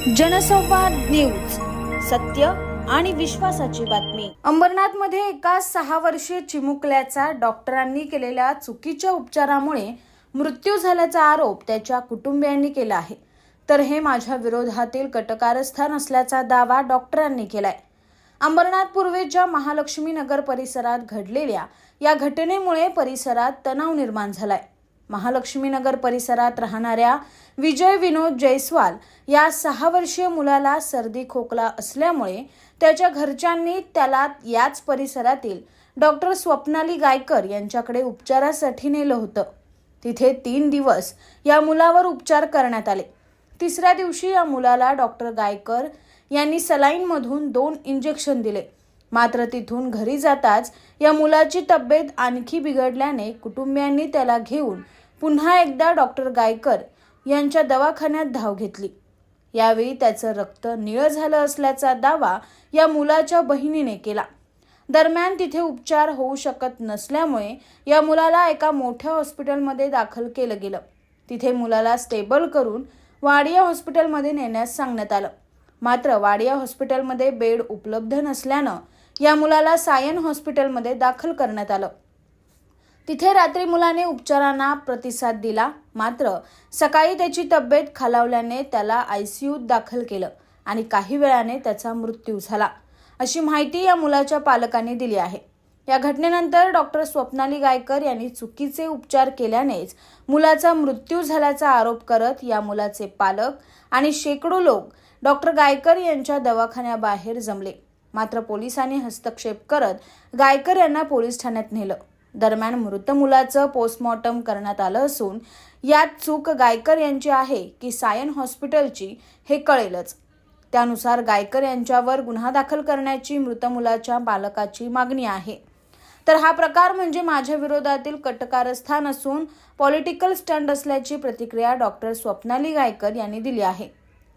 जनसंवाद न्यूज, सत्य आणि विश्वासाची बातमी। अंबरनाथमध्ये एका 6 वर्षीय चिमुकल्याचा डॉक्टरांनी केलेल्या चुकीच्या उपचारामुळे मृत्यू झाल्याचा आरोप त्याच्या कुटुंबियांनी केला आहे। तर हे माझ्या विरोधातील कटकारस्थान असल्याचा दावा डॉक्टरांनी केलाय। अंबरनाथ पूर्वेच्या महालक्ष्मी नगर परिसरात घडलेल्या या घटनेमुळे परिसरात तणाव निर्माण झालाय। महालक्ष्मी नगर परिसरात राहणाऱ्या विजय विनोद जयस्वाल या 6 वर्षीय मुलाला सर्दी खोकला असल्यामुळे त्याच्या घरच्यांनी त्याला याच परिसरातील डॉक्टर स्वप्नाली गायकर यांच्याकडे उपचारासाठी नेलं होतं। तिथे 3 दिवस या मुलावर उपचार करण्यात आले। तिसऱ्या दिवशी या मुलाला डॉक्टर गायकर यांनी सलाईनमधून 2 इंजेक्शन दिले। मात्र तिथून घरी जाताच या मुलाची तब्येत आणखी बिघडल्याने कुटुंबियांनी त्याला घेऊन पुन्हा एकदा डॉक्टर गायकर यांच्या दवाखान्यात धाव घेतली। यावेळी त्याचं रक्त निळ झालं असल्याचा दावा या मुलाच्या बहिणीने केला। दरम्यान तिथे उपचार होऊ शकत नसल्यामुळे या मुलाला एका मोठ्या हॉस्पिटलमध्ये दाखल केलं गेलं। तिथे मुलाला स्टेबल करून वाडिया हॉस्पिटलमध्ये नेण्यास सांगण्यात आलं। मात्र वाडिया हॉस्पिटलमध्ये बेड उपलब्ध नसल्यानं या मुलाला सायन हॉस्पिटलमध्ये दाखल करण्यात आलं। तिथे रात्री मुलाने उपचारांना प्रतिसाद दिला। मात्र सकाळी त्याची तब्येत खालावल्याने त्याला ICUत दाखल केलं आणि काही वेळाने त्याचा मृत्यू झाला, अशी माहिती या मुलाच्या पालकांनी दिली आहे। या घटनेनंतर डॉक्टर स्वप्नाली गायकर यांनी चुकीचे उपचार केल्यानेच मुलाचा मृत्यू झाल्याचा आरोप करत या मुलाचे पालक आणि शेकडो लोक डॉक्टर गायकर यांच्या दवाखान्याबाहेर जमले। मात्र पोलिसांनी हस्तक्षेप करत गायकर यांना पोलीस ठाण्यात नेलं। दरम्यान मृत मुलाचं पोस्टमॉर्टम करण्यात आलं असून यात चूक गायकर यांची आहे की सायन हॉस्पिटलची हे कळेलच। त्यानुसार गायकर यांच्यावर गुन्हा दाखल करण्याची मृत मुलाच्या पालकाची मागणी आहे। तर हा प्रकार म्हणजे माझ्या विरोधातील कटकारस्थान असून पॉलिटिकल स्टंट असल्याची प्रतिक्रिया डॉक्टर स्वप्नाली गायकर यांनी दिली आहे।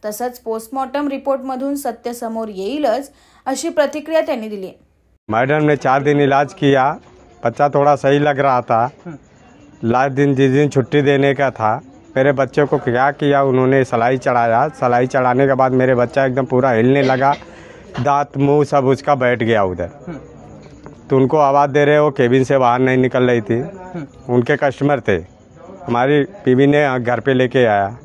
तसंच पोस्टमॉर्टम रिपोर्टमधून सत्य समोर येईलच, अशी प्रतिक्रिया त्यांनी दिली। मैडम ने 4 दिन इलाज किया, बच्चा थोड़ा सही लग रहा था। लास्ट दिन जिस दिन छुट्टी देने का था, मेरे बच्चे को क्या किया, उन्होंने सलाई चढ़ाया। सलाई चढ़ाने के बाद मेरे बच्चा एकदम पूरा हिलने लगा, दांत मुंह सब उसका बैठ गया उधर। तो उनको आवाज़ दे रहे, वो केबिन से बाहर नहीं निकल रही थी। उनके कस्टमर थे, हमारी बीवी ने घर पे लेके आया,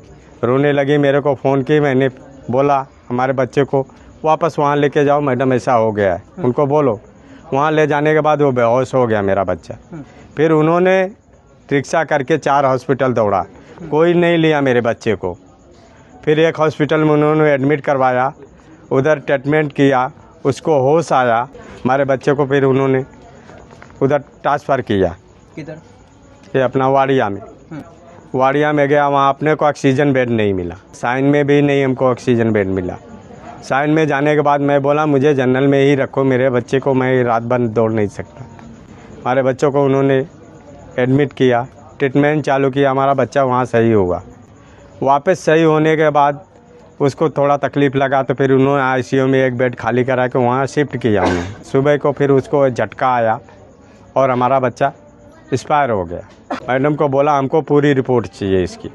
रोने लगी, मेरे को फ़ोन की। मैंने बोला हमारे बच्चे को वापस वहाँ लेके जाओ मैडम, ऐसा हो गया है, उनको बोलो। वहाँ ले जाने के बाद वो बेहोश हो गया मेरा बच्चा। फिर उन्होंने रिक्शा करके 4 हॉस्पिटल दौड़ा, कोई नहीं लिया मेरे बच्चे को। फिर एक हॉस्पिटल में उन्होंने एडमिट करवाया, उधर ट्रीटमेंट किया, उसको होश आया। हमारे बच्चे को फिर उन्होंने उधर ट्रांसफ़र किया। किधर? ये अपना वाडिया में। वाडिया में गया, वहाँ अपने को ऑक्सीजन बेड नहीं मिला। साइन में भी नहीं हमको ऑक्सीजन बेड मिला। साइन में जाने के बाद मैं बोला मुझे जनरल में ही रखो, मेरे बच्चे को मैं रात भर दौड़ नहीं सकता। हमारे बच्चों को उन्होंने एडमिट किया, ट्रीटमेंट चालू किया, हमारा बच्चा वहाँ सही हुआ। वापस सही होने के बाद उसको थोड़ा तकलीफ़ लगा तो फिर उन्होंने ICU में एक बेड खाली करा के वहाँ शिफ्ट किया उन्होंने। सुबह को फिर उसको झटका आया और हमारा बच्चा एक्सपायर हो गया। मैडम को बोला हमको पूरी रिपोर्ट चाहिए इसकी,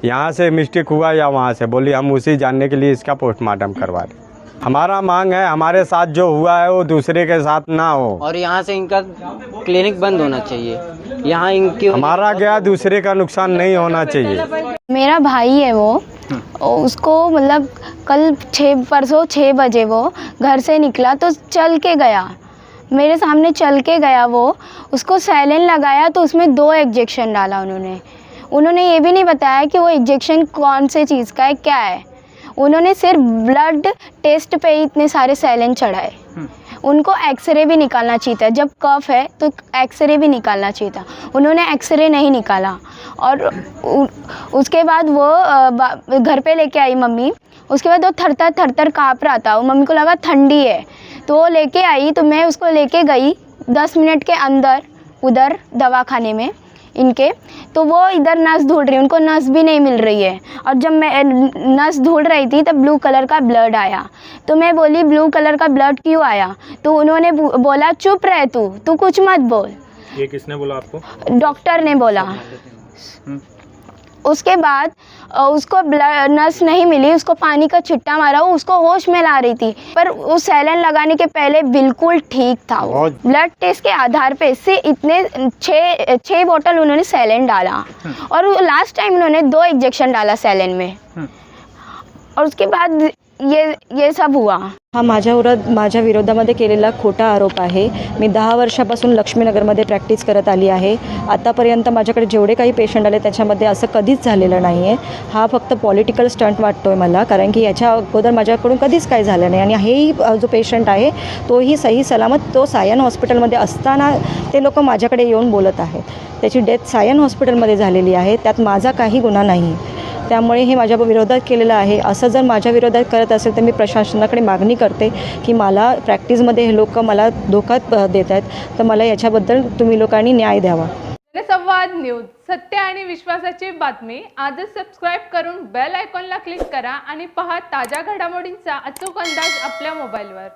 यहाँ से मिस्टेक हुआ या वहाँ से, बोली हम उसी जानने के लिए इसका पोस्टमार्टम करवा रहे। हमारा मांग है हमारे साथ जो हुआ है वो दूसरे के साथ ना हो, और यहाँ से इनका क्लिनिक बंद होना चाहिए। यहाँ इनकी हमारा क्या दूसरे का नुकसान नहीं होना चाहिए। मेरा भाई है वो, उसको मतलब परसों 6 बजे वो घर से निकला तो चल के गया, मेरे सामने चल के गया। वो उसको सैलाइन लगाया तो उसमें 2 इंजेक्शन डाला उन्होंने ये भी नहीं बताया कि वो इंजेक्शन कौन से चीज़ का है, क्या है। उन्होंने सिर्फ ब्लड टेस्ट पे ही इतने सारे सैलाइन चढ़ाए। उनको एक्सरे भी निकालना चाहिए था, जब कफ है तो एक्सरे भी निकालना चाहिए था, उन्होंने एक्सरे नहीं निकाला। और उसके बाद वो घर पे लेके आई मम्मी। उसके बाद वो थरथर काँप रहा था, वो मम्मी को लगा ठंडी है, तो वो लेके आई। तो मैं उसको लेके गई 10 मिनट के अंदर उधर दवाखाने में इनके। तो वो इधर नस ढूंढ रही, उनको नस भी नहीं मिल रही है। और जब मैं नस ढूंढ रही थी तब ब्लू कलर का ब्लड आया। तो मैं बोली ब्लू कलर का ब्लड क्यों आया? तो उन्होंने बोला चुप रह तू कुछ मत बोल। ये किसने बोला आपको? डॉक्टर ने बोला। उसके बाद उसको ब्लड नस नहीं मिली, उसको पानी का छिट्टा मारा, वो उसको होश में ला रही थी, पर वो सैलाइन लगाने के पहले बिल्कुल ठीक था। वो ब्लड टेस्ट के आधार पे से इतने छः बोतल उन्होंने सैलाइन डाला और लास्ट टाइम उन्होंने 2 इंजेक्शन डाला सैलाइन में और उसके बाद ये सब हुआ। हा माझ्या विरोधामध्ये केलेला खोटा आरोप आहे। मी 10 वर्षापासून लक्ष्मीनगरमध्ये प्रॅक्टिस करत आली आहे। आतापर्यंत माझ्याकडे जेवढे काही पेशंट आले त्याच्यामध्ये असं कधीच झालेलं नाही आहे। हा फक्त पॉलिटिकल स्टंट वाटतोय मला, कारण की याच्या अगोदर माझ्याकडून कधीच काही झालं नाही आणि हेही जो पेशंट आहे तोही सही सलामत तो सायन हॉस्पिटलमध्ये असताना ते लोक माझ्याकडे येऊन बोलत आहेत। त्याची डेथ सायन हॉस्पिटलमध्ये झालेली आहे, त्यात माझा काही गुन्हा नाही। त्यामुळे हे माझ्या विरोधात केलेलं आहे। असं जर माझ्या विरोधात करत असेल तर मी प्रशासनाकडे मागणी करते की मला प्रॅक्टिसमध्ये हे लोक मला धोका देत आहेत, तर मला याच्याबद्दल तुम्ही लोकांनी न्याय द्यावा। जनसंवाद न्यूज, सत्य आणि विश्वासाची बातमी। आजच सबस्क्राईब करून बेल आयकॉनला क्लिक करा आणि पहा ताज्या घडामोडींचा अचूक अंदाज आपल्या मोबाईलवर।